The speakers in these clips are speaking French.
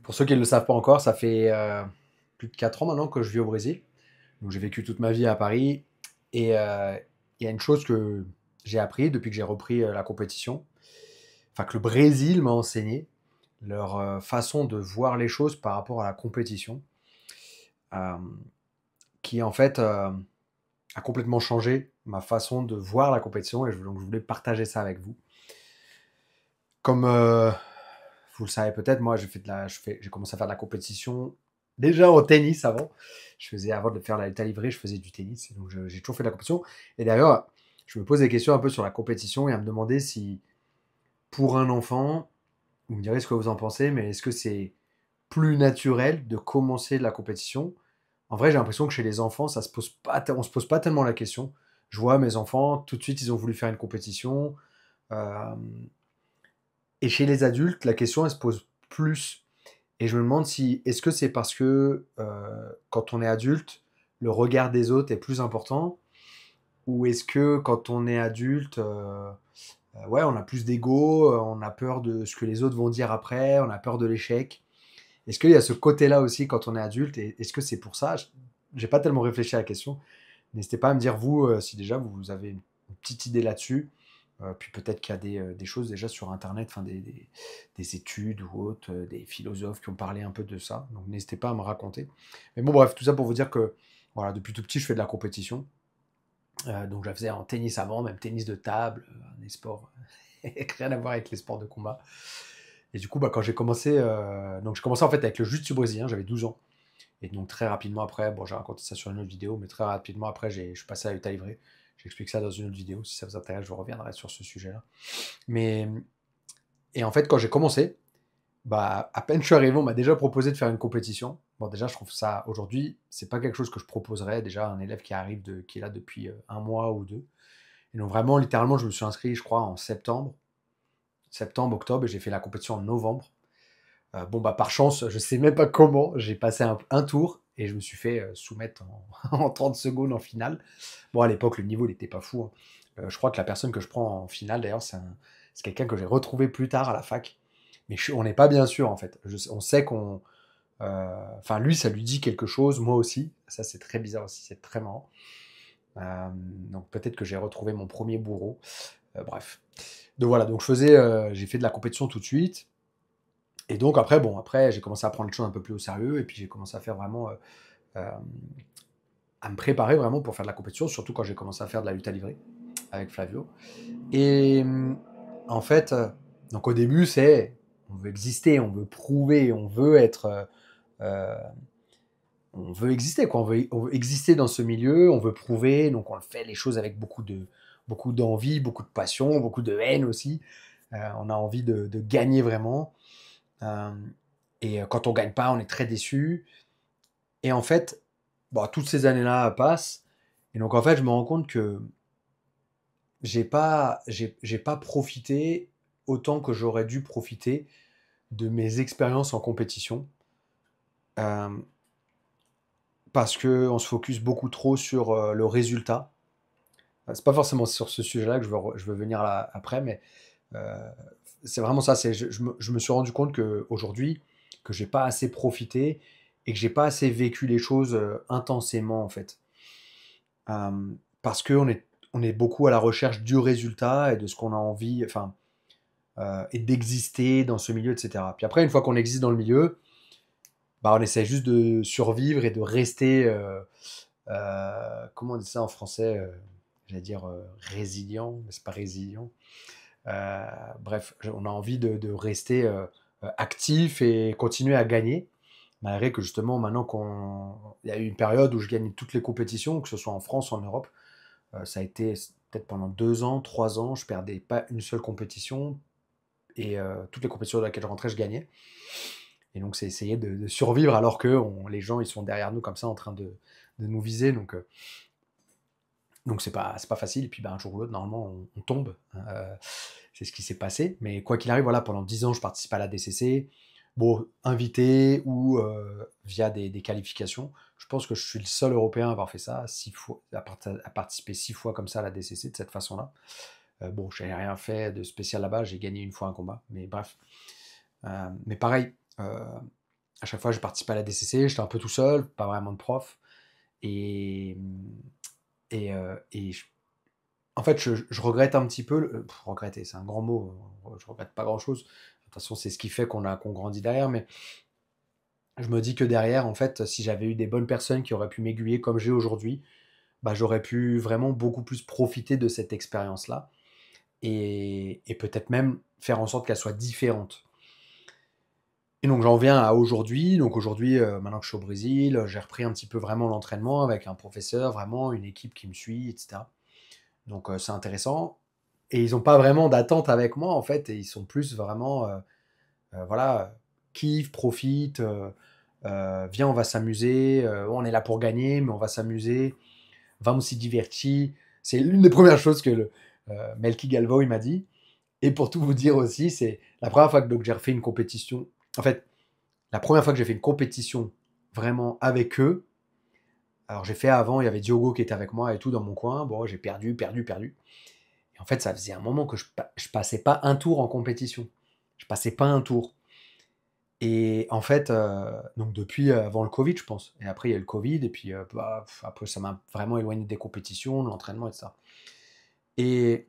Pour ceux qui ne le savent pas encore, ça fait plus de 4 ans maintenant que je vis au Brésil. Donc j'ai vécu toute ma vie à Paris. Et il y a une chose que j'ai appris depuis que j'ai repris la compétition, enfin que le Brésil m'a enseigné, leur façon de voir les choses par rapport à la compétition, euh, qui en fait a complètement changé ma façon de voir la compétition. Et donc je voulais partager ça avec vous. Comme vous le savez peut-être, moi j'ai commencé à faire de la compétition déjà au tennis avant. Avant de faire la lutte livrée, je faisais du tennis. Et donc j'ai toujours fait de la compétition. Et d'ailleurs, je me pose des questions un peu sur la compétition et à me demander si pour un enfant, vous me direz ce que vous en pensez, mais est-ce que c'est plus naturel de commencer de la compétition? En vrai, j'ai l'impression que chez les enfants, ça se pose pas, on se pose pas tellement la question. Je vois mes enfants, tout de suite, ils ont voulu faire une compétition. Euh, et chez les adultes, la question, elle se pose plus. Et je me demande si, est-ce que c'est parce que quand on est adulte, le regard des autres est plus important, ou est-ce que quand on est adulte, ouais, on a plus d'ego, on a peur de ce que les autres vont dire après, on a peur de l'échec. Est-ce qu'il y a ce côté-là aussi quand on est adulte, et est-ce que c'est pour ça? J'ai pas tellement réfléchi à la question. N'hésitez pas à me dire, vous, si déjà vous avez une petite idée là-dessus. Puis peut-être qu'il y a des choses déjà sur Internet, enfin des études ou autres, des philosophes qui ont parlé un peu de ça. Donc n'hésitez pas à me raconter. Mais bon, bref, tout ça pour vous dire que voilà, depuis tout petit, je fais de la compétition. Donc je faisais en tennis avant, même tennis de table, des sports rien à voir avec les sports de combat. Et du coup, bah, quand j'ai commencé, donc j'ai commencé en fait avec le jiu-jitsu brésilien, j'avais 12 ans. Et donc très rapidement après, bon j'ai raconté ça sur une autre vidéo, mais très rapidement après, je suis passé à la lutte livrée. J'explique ça dans une autre vidéo, si ça vous intéresse, je reviendrai sur ce sujet-là. Mais, et en fait, quand j'ai commencé, bah, à peine je suis arrivé, on m'a déjà proposé de faire une compétition. Bon, déjà, je trouve ça, aujourd'hui, c'est pas quelque chose que je proposerais, déjà, à un élève qui arrive, qui est là depuis un mois ou deux. Et donc vraiment, littéralement, je me suis inscrit, je crois, en septembre, octobre, et j'ai fait la compétition en novembre. Bon, bah, par chance, je sais même pas comment, j'ai passé un tour et je me suis fait soumettre en 30 secondes en finale. Bon, à l'époque, le niveau, il n'était pas fou, hein. Je crois que la personne que je prends en finale, d'ailleurs, c'est quelqu'un que j'ai retrouvé plus tard à la fac. Mais on n'est pas bien sûr, en fait. On sait qu'on. Enfin, lui, ça lui dit quelque chose, moi aussi. Ça, c'est très bizarre aussi, c'est très marrant. Donc, peut-être que j'ai retrouvé mon premier bourreau. Bref. Donc, voilà, donc j'ai fait de la compétition tout de suite. Et donc après, bon, après j'ai commencé à prendre les choses un peu plus au sérieux et puis j'ai commencé à faire vraiment, euh, à me préparer vraiment pour faire de la compétition, surtout quand j'ai commencé à faire de la lutte à livrer avec Flavio. Et en fait, donc au début on veut exister, on veut prouver, euh, on veut exister quoi, on veut exister dans ce milieu, on veut prouver, donc on fait les choses avec beaucoup d'envie, beaucoup de passion, beaucoup de haine aussi. On a envie de gagner vraiment. Euh, et quand on gagne pas, on est très déçu. Et en fait, bon, toutes ces années-là passent. Et donc, en fait, je me rends compte que j'ai pas profité autant que j'aurais dû profiter de mes expériences en compétition. Euh, Parce qu'on se focus beaucoup trop sur le résultat. C'est pas forcément sur ce sujet-là que je veux venir là après, mais euh, c'est vraiment ça. Je me suis rendu compte qu'aujourd'hui, que j'ai pas assez profité et que j'ai pas assez vécu les choses intensément, en fait. Parce on est beaucoup à la recherche du résultat et de ce qu'on a envie, enfin, et d'exister dans ce milieu, etc. Puis après, une fois qu'on existe dans le milieu, bah, on essaie juste de survivre et de rester, comment on dit ça en français, j'allais dire résilient, mais c'est pas résilient. Euh, Bref, on a envie de rester actif et continuer à gagner. Malgré que justement, maintenant il y a eu une période où je gagnais toutes les compétitions, que ce soit en France ou en Europe. Ça a été peut-être pendant 2 ans, 3 ans, je perdais pas une seule compétition et toutes les compétitions dans lesquelles je rentrais, je gagnais. Et donc c'est essayer de survivre alors que les gens ils sont derrière nous comme ça en train de nous viser. Donc c'est pas facile. Et puis ben, un jour ou l'autre, normalement, on tombe, hein. C'est ce qui s'est passé. Mais quoi qu'il arrive, voilà, pendant 10 ans, je participe à la DCC. Bon, invité ou via des qualifications. Je pense que je suis le seul Européen à avoir fait ça, 6 fois, à participer 6 fois comme ça à la DCC de cette façon-là. Bon, je n'ai rien fait de spécial là-bas, j'ai gagné une fois un combat, mais bref. Mais pareil, À chaque fois, je participais à la DCC, j'étais un peu tout seul, pas vraiment de prof. Et, et en fait, je regrette un petit peu, regretter, c'est un grand mot, je regrette pas grand-chose. De toute façon, c'est ce qui fait qu'on grandit derrière, mais je me dis que derrière, en fait, si j'avais eu des bonnes personnes qui auraient pu m'aiguiller comme j'ai aujourd'hui, bah, j'aurais pu vraiment beaucoup plus profiter de cette expérience-là et peut-être même faire en sorte qu'elle soit différente. Et donc j'en viens à aujourd'hui. Donc aujourd'hui, maintenant que je suis au Brésil, j'ai repris un petit peu vraiment l'entraînement avec un professeur, vraiment une équipe qui me suit, etc. Donc c'est intéressant. Et ils n'ont pas vraiment d'attente avec moi en fait, et ils sont plus vraiment, voilà, kiffe, profite, viens, on va s'amuser, on est là pour gagner, mais on va s'amuser, vamos se divertir. C'est l'une des premières choses que Melky Galvo il m'a dit. Et pour tout vous dire aussi, c'est la première fois que donc, j'ai refait une compétition. En fait, la première fois que j'ai fait une compétition vraiment avec eux, alors j'ai fait avant, il y avait Diogo qui était avec moi et tout dans mon coin. Bon, j'ai perdu, perdu, perdu. Et en fait, ça faisait un moment que je passais pas un tour en compétition. Je passais pas un tour. Et en fait, donc depuis avant le Covid, je pense. Et après, il y a eu le Covid, et puis bah, après, ça m'a vraiment éloigné des compétitions, de l'entraînement et tout ça. Et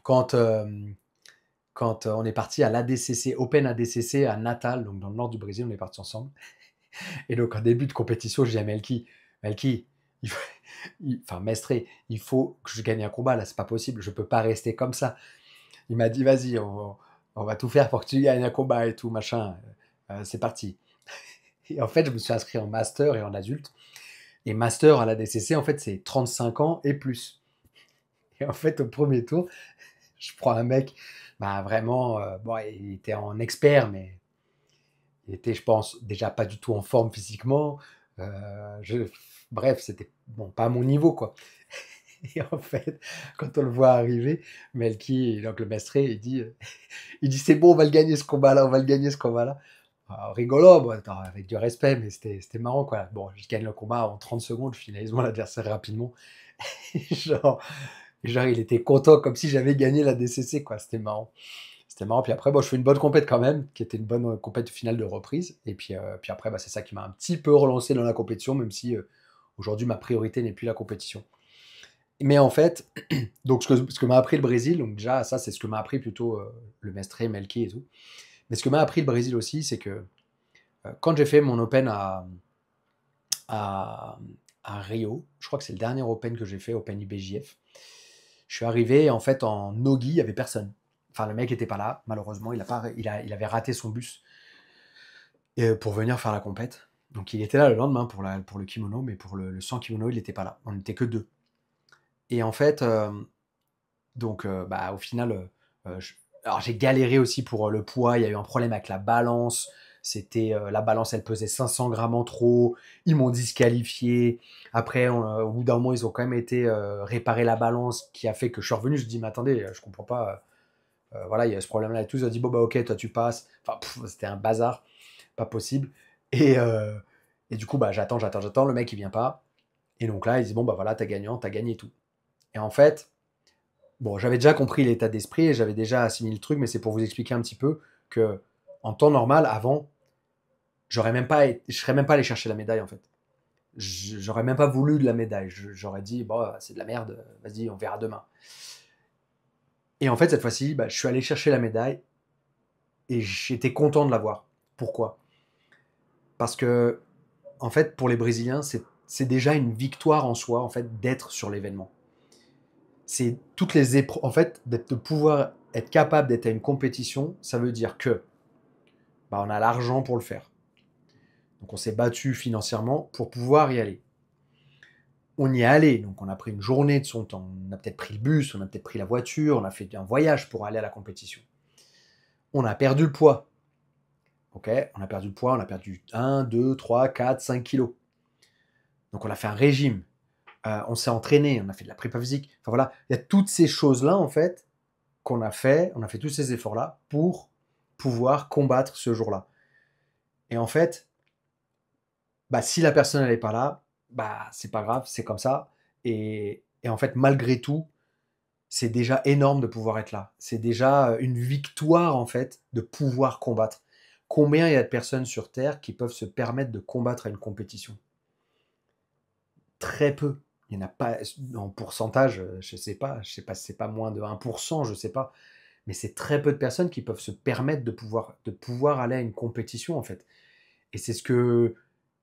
quand, on est parti à l'ADCC, Open ADCC à Natal, donc dans le nord du Brésil, on est partis ensemble. Et donc, en début de compétition, je dis à Melky, Melky, enfin, Mestré, il faut que je gagne un combat, là, c'est pas possible, je peux pas rester comme ça. Il m'a dit, vas-y, on va tout faire pour que tu gagnes un combat et tout, machin. C'est parti. Et en fait, je me suis inscrit en master et en adulte. Et master à la DCC, en fait, c'est 35 ans et plus. Et en fait, au premier tour, je prends un mec, bah vraiment, bon, il était en expert, mais il était, je pense, déjà pas du tout en forme physiquement. Bref, c'était bon, pas à mon niveau, quoi. Et en fait, quand on le voit arriver, Melky, donc le Mestré, il dit c'est bon, on va le gagner ce combat-là, on va le gagner ce combat-là. Rigolo, bon, attends, avec du respect, mais c'était marrant, quoi. Bon, je gagne le combat en 30 secondes, je finalise mon adversaire rapidement. genre, genre, il était content, comme si j'avais gagné la DCC, quoi. C'était marrant. C'était marrant. Puis après, bon, je fais une bonne compète quand même, qui était une bonne compète finale de reprise. Et puis après, bah, c'est ça qui m'a un petit peu relancé dans la compétition, même si aujourd'hui, ma priorité n'est plus la compétition. Mais en fait, donc ce que m'a appris le Brésil, donc déjà, ça, c'est ce que m'a appris plutôt le Mestre, Melky et tout. Mais ce que m'a appris le Brésil aussi, c'est que quand j'ai fait mon Open à, à Rio, je crois que c'est le dernier Open que j'ai fait, Open IBJF, je suis arrivé en fait en Nogi, il n'y avait personne. Enfin, le mec n'était pas là, malheureusement, il avait raté son bus pour venir faire la compète. Donc il était là le lendemain pour le kimono, mais pour le sans kimono, il n'était pas là. On n'était que deux. Et en fait, donc bah, au final, alors j'ai galéré aussi pour le poids, il y a eu un problème avec la balance. C'était la balance, elle pesait 500 grammes en trop. Ils m'ont disqualifié. Après, au bout d'un moment, ils ont quand même été réparer la balance, qui a fait que je suis revenu. Je dis, mais attendez, je comprends pas. Voilà, il y a ce problème-là et tout. Ils ont dit, bon, bah, ok, toi, tu passes. Enfin, c'était un bazar, pas possible. Et, euh, et du coup, bah, j'attends. Le mec, il vient pas. Et donc là, ils disent, bon, bah voilà, t'as gagnant, t'as gagné tout. Et en fait, bon, j'avais déjà compris l'état d'esprit et j'avais déjà assimilé le truc, mais c'est pour vous expliquer un petit peu que, en temps normal, avant, je serais même pas allé chercher la médaille, en fait. J'aurais même pas voulu de la médaille. J'aurais dit, bon, c'est de la merde, vas-y, on verra demain. Et en fait, cette fois-ci, bah, je suis allé chercher la médaille et j'étais content de l'avoir. Pourquoi? Parce que, en fait, pour les Brésiliens, c'est déjà une victoire en soi, en fait, d'être sur l'événement. C'est toutes les épreuves. En fait, de pouvoir être capable d'être à une compétition, ça veut dire que bah, on a l'argent pour le faire. Donc on s'est battu financièrement pour pouvoir y aller. On y est allé, donc on a pris une journée de son temps. On a peut-être pris le bus, on a peut-être pris la voiture, on a fait un voyage pour aller à la compétition. On a perdu le poids. Ok, on a perdu le poids, on a perdu 1, 2, 3, 4, 5 kilos. Donc on a fait un régime. On s'est entraîné, on a fait de la prépa physique. Enfin voilà, il y a toutes ces choses-là en fait qu'on a fait, on a fait tous ces efforts-là pour pouvoir combattre ce jour-là. Et en fait, bah, si la personne n'est pas là, bah, c'est pas grave, c'est comme ça. Et en fait, malgré tout, c'est déjà énorme de pouvoir être là. C'est déjà une victoire, en fait, de pouvoir combattre. combien il y a de personnes sur Terre qui peuvent se permettre de combattre à une compétition? Très peu. Il y en a pas en pourcentage, je sais pas si c'est pas moins de 1%, je sais pas. Mais c'est très peu de personnes qui peuvent se permettre de pouvoir aller à une compétition, en fait. Et c'est ce que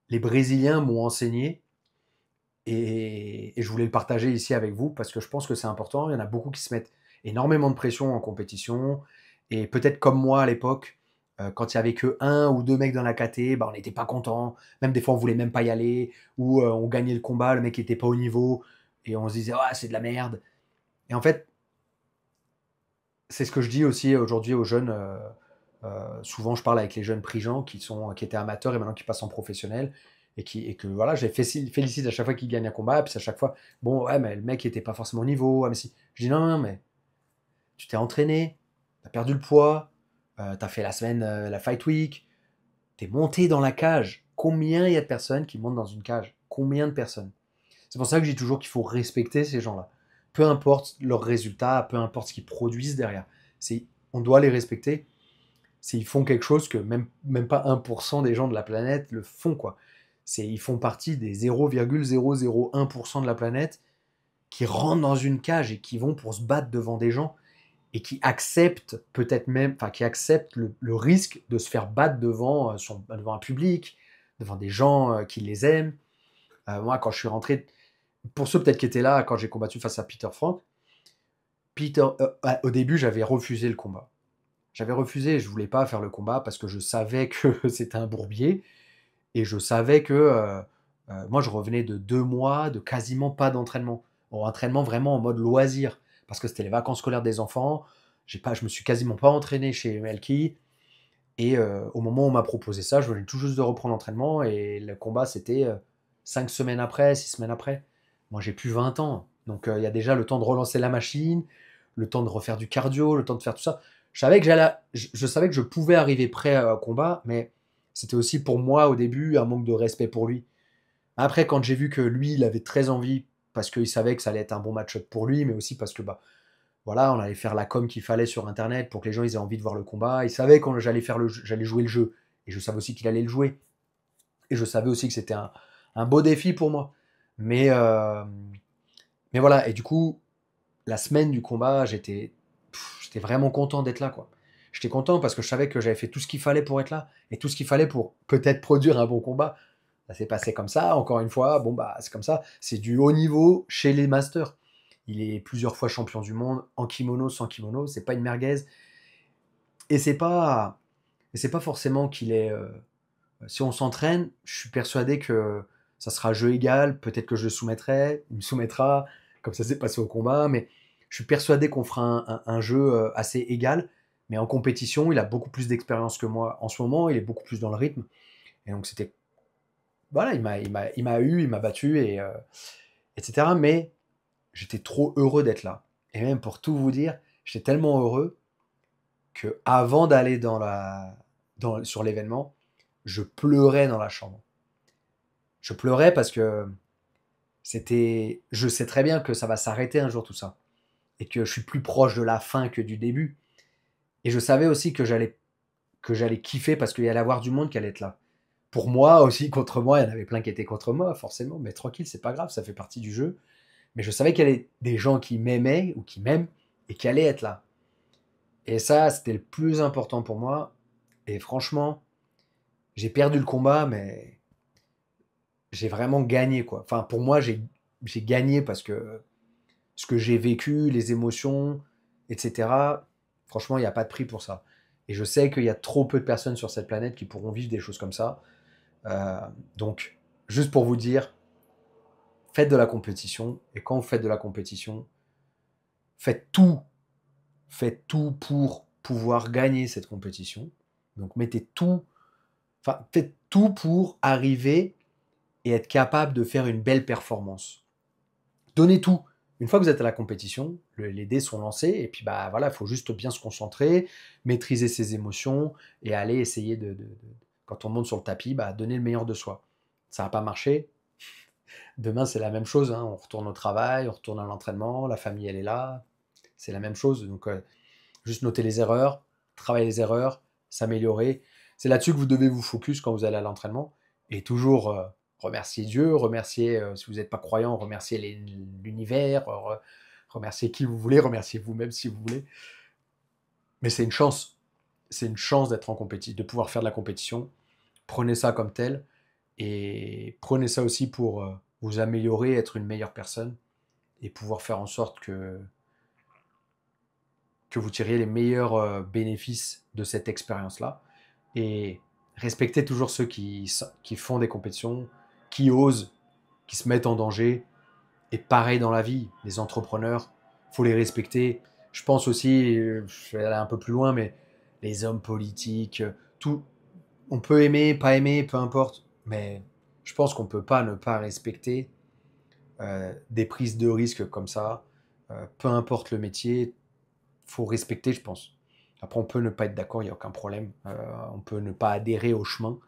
les Brésiliens m'ont enseigné et je voulais le partager ici avec vous parce que je pense que c'est important. Il y en a beaucoup qui se mettent énormément de pression en compétition et peut-être comme moi à l'époque, quand il y avait que un ou 2 mecs dans la KT, bah, on n'était pas content. Même des fois, on voulait même pas y aller ou, on gagnait le combat, le mec était pas au niveau et on se disait: «Ah, c'est de la merde» et en fait, c'est ce que je dis aussi aujourd'hui aux jeunes, souvent je parle avec les jeunes Prigents qui étaient amateurs et maintenant qui passent en professionnel et que voilà, je les félicite à chaque fois qu'ils gagnent un combat, puis à chaque fois: «Bon, ouais, mais le mec était pas forcément au niveau, ah mais si». Je dis: «Non, non, mais tu t'es entraîné, tu as perdu le poids, tu as fait la semaine, la fight week, tu es monté dans la cage». Combien il y a de personnes qui montent dans une cage? Combien de personnes? C'est pour ça que je dis toujours qu'il faut respecter ces gens-là. Peu importe leurs résultats, peu importe ce qu'ils produisent derrière. On doit les respecter. Ils font quelque chose que même pas 1% des gens de la planète le font, quoi. Ils font partie des 0,001% de la planète qui rentrent dans une cage et qui vont pour se battre devant des gens et qui acceptent peut-être même, enfin, qui acceptent le risque de se faire battre devant un public, devant des gens qui les aiment. Moi, quand je suis rentré, pour ceux peut-être qui étaient là quand j'ai combattu face à Peter Frank, au début, j'avais refusé le combat. J'avais refusé, je voulais pas faire le combat parce que je savais que c'était un bourbier et je savais que moi je revenais de 2 mois de quasiment pas d'entraînement. Bon, entraînement vraiment en mode loisir parce que c'était les vacances scolaires des enfants. Je me suis quasiment pas entraîné chez Melky et au moment où on m'a proposé ça, je venais tout juste de reprendre l'entraînement et le combat c'était 5 semaines après, 6 semaines après. Moi j'ai plus 20 ans, donc il y a déjà le temps de relancer la machine, le temps de refaire du cardio, le temps de faire tout ça. Je savais que je pouvais arriver prêt au combat, mais c'était aussi pour moi au début un manque de respect pour lui. Après, quand j'ai vu que lui, il avait très envie, parce qu'il savait que ça allait être un bon match-up pour lui, mais aussi parce que bah voilà, on allait faire la com qu'il fallait sur Internet pour que les gens ils aient envie de voir le combat. Il savait quand j'allais jouer le jeu, et je savais aussi qu'il allait le jouer, et je savais aussi que c'était un beau défi pour moi. Mais mais voilà, et du coup, la semaine du combat, j'étais vraiment content d'être là, quoi. J'étais content parce que je savais que j'avais fait tout ce qu'il fallait pour être là et tout ce qu'il fallait pour peut-être produire un bon combat. Ça s'est passé comme ça, encore une fois, bon bah c'est comme ça, c'est du haut niveau chez les masters. Il est plusieurs fois champion du monde, en kimono, sans kimono, c'est pas une merguez. Et c'est pas forcément qu'il est. Si on s'entraîne, je suis persuadé que ça sera jeu égal. Peut-être que je le soumettrai, il me soumettra, comme ça s'est passé au combat. Mais je suis persuadé qu'on fera un jeu assez égal. Mais en compétition, il a beaucoup plus d'expérience que moi. En ce moment, il est beaucoup plus dans le rythme. Et donc c'était, voilà, il m'a battu et etc. Mais j'étais trop heureux d'être là. Et même pour tout vous dire, j'étais tellement heureux que avant d'aller sur l'événement, je pleurais dans la chambre. Je pleurais parce que je sais très bien que ça va s'arrêter un jour tout ça et que je suis plus proche de la fin que du début. Et je savais aussi que j'allais kiffer parce qu'il y allait avoir du monde qui allait être là. Pour moi aussi, contre moi, il y en avait plein qui étaient contre moi, forcément, mais tranquille, c'est pas grave, ça fait partie du jeu. Mais je savais qu'il y avait des gens qui m'aimaient ou qui m'aiment et qui allaient être là. Et ça, c'était le plus important pour moi. Et franchement, j'ai perdu le combat, mais j'ai vraiment gagné, quoi. Enfin, pour moi, j'ai gagné parce que ce que j'ai vécu, les émotions, etc., franchement, il n'y a pas de prix pour ça. Et je sais qu'il y a trop peu de personnes sur cette planète qui pourront vivre des choses comme ça. Euh, donc, juste pour vous dire, faites de la compétition. Et quand vous faites de la compétition, faites tout, faites tout pour pouvoir gagner cette compétition. Donc, faites tout pour arriver et être capable de faire une belle performance. Donnez tout. Une fois que vous êtes à la compétition, les dés sont lancés, et puis bah voilà, il faut juste bien se concentrer, maîtriser ses émotions, et aller essayer quand on monte sur le tapis, bah, donner le meilleur de soi. Ça n'a pas marché. Demain, c'est la même chose, hein. On retourne au travail, on retourne à l'entraînement, la famille, elle est là. C'est la même chose. Donc, juste noter les erreurs, travailler les erreurs, s'améliorer. c'est là-dessus que vous devez vous focus quand vous allez à l'entraînement. Et toujours remercier Dieu, remercier, si vous n'êtes pas croyant, remercier l'univers, remercier qui vous voulez, remercier vous-même si vous voulez. Mais c'est une chance. C'est une chance d'être en compétition, de pouvoir faire de la compétition. Prenez ça comme tel. Et prenez ça aussi pour vous améliorer, être une meilleure personne. Et pouvoir faire en sorte que vous tiriez les meilleurs bénéfices de cette expérience-là. Et respectez toujours ceux qui font des compétitions, qui osent, qui se mettent en danger. Et pareil dans la vie, les entrepreneurs, il faut les respecter. Je pense aussi, je vais aller un peu plus loin, mais les hommes politiques, tout, on peut aimer, pas aimer, peu importe. Mais je pense qu'on ne peut pas ne pas respecter des prises de risques comme ça. Peu importe le métier, faut respecter, je pense. Après, on peut ne pas être d'accord, il n'y a aucun problème. On peut ne pas adhérer au chemin.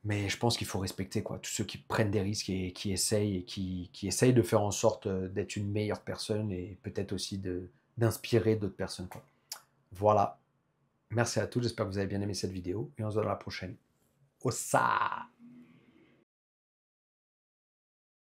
Mais je pense qu'il faut respecter quoi, tous ceux qui prennent des risques et qui essayent qui essayent de faire en sorte d'être une meilleure personne et peut-être aussi d'inspirer d'autres personnes. Quoi. Voilà. Merci à tous, j'espère que vous avez bien aimé cette vidéo et on se voit dans la prochaine. Ossa!